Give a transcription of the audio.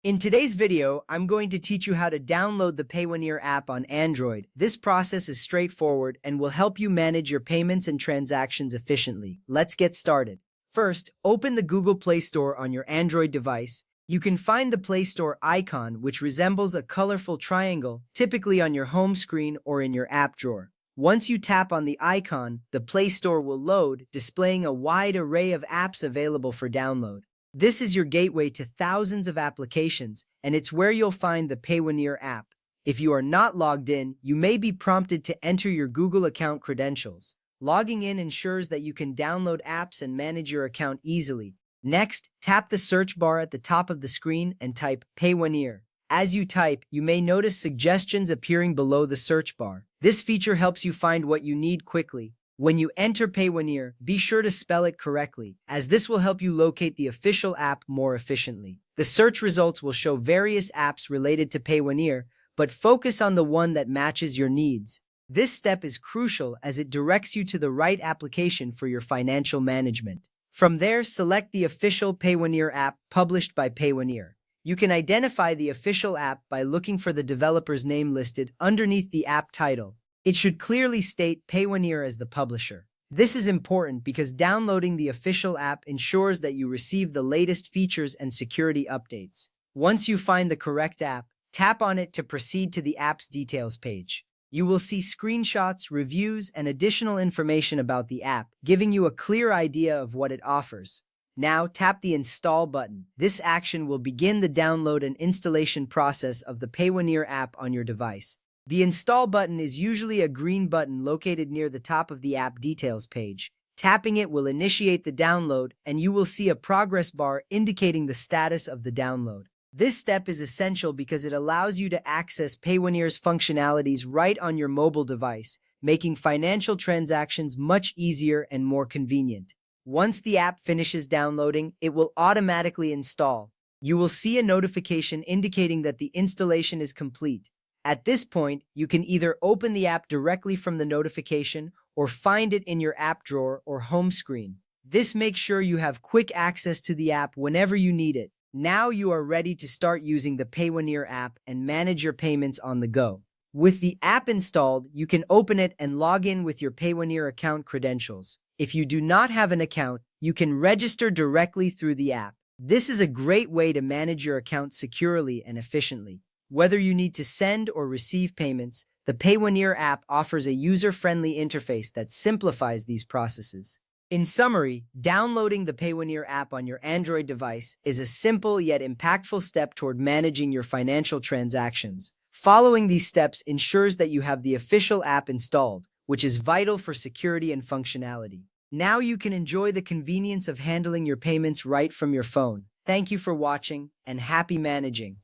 In today's video, I'm going to teach you how to download the Payoneer app on Android. This process is straightforward and will help you manage your payments and transactions efficiently. Let's get started. First, open the Google Play Store on your Android device. You can find the Play Store icon, which resembles a colorful triangle, typically on your home screen or in your app drawer. Once you tap on the icon, the Play Store will load, displaying a wide array of apps available for download. This is your gateway to thousands of applications, and it's where you'll find the Payoneer app. If you are not logged in, you may be prompted to enter your Google account credentials. Logging in ensures that you can download apps and manage your account easily. Next, tap the search bar at the top of the screen and type Payoneer. As you type, you may notice suggestions appearing below the search bar. This feature helps you find what you need quickly. When you enter Payoneer, be sure to spell it correctly, as this will help you locate the official app more efficiently. The search results will show various apps related to Payoneer, but focus on the one that matches your needs. This step is crucial as it directs you to the right application for your financial management. From there, select the official Payoneer app published by Payoneer. You can identify the official app by looking for the developer's name listed underneath the app title. It should clearly state Payoneer as the publisher. This is important because downloading the official app ensures that you receive the latest features and security updates. Once you find the correct app, tap on it to proceed to the app's details page. You will see screenshots, reviews, and additional information about the app, giving you a clear idea of what it offers. Now tap the Install button. This action will begin the download and installation process of the Payoneer app on your device. The Install button is usually a green button located near the top of the app details page. Tapping it will initiate the download, and you will see a progress bar indicating the status of the download. This step is essential because it allows you to access Payoneer's functionalities right on your mobile device, making financial transactions much easier and more convenient. Once the app finishes downloading, it will automatically install. You will see a notification indicating that the installation is complete. At this point, you can either open the app directly from the notification or find it in your app drawer or home screen. This makes sure you have quick access to the app whenever you need it. Now you are ready to start using the Payoneer app and manage your payments on the go. With the app installed, you can open it and log in with your Payoneer account credentials. If you do not have an account, you can register directly through the app. This is a great way to manage your account securely and efficiently. Whether you need to send or receive payments, the Payoneer app offers a user-friendly interface that simplifies these processes. In summary, downloading the Payoneer app on your Android device is a simple yet impactful step toward managing your financial transactions. Following these steps ensures that you have the official app installed, which is vital for security and functionality. Now you can enjoy the convenience of handling your payments right from your phone. Thank you for watching, and happy managing.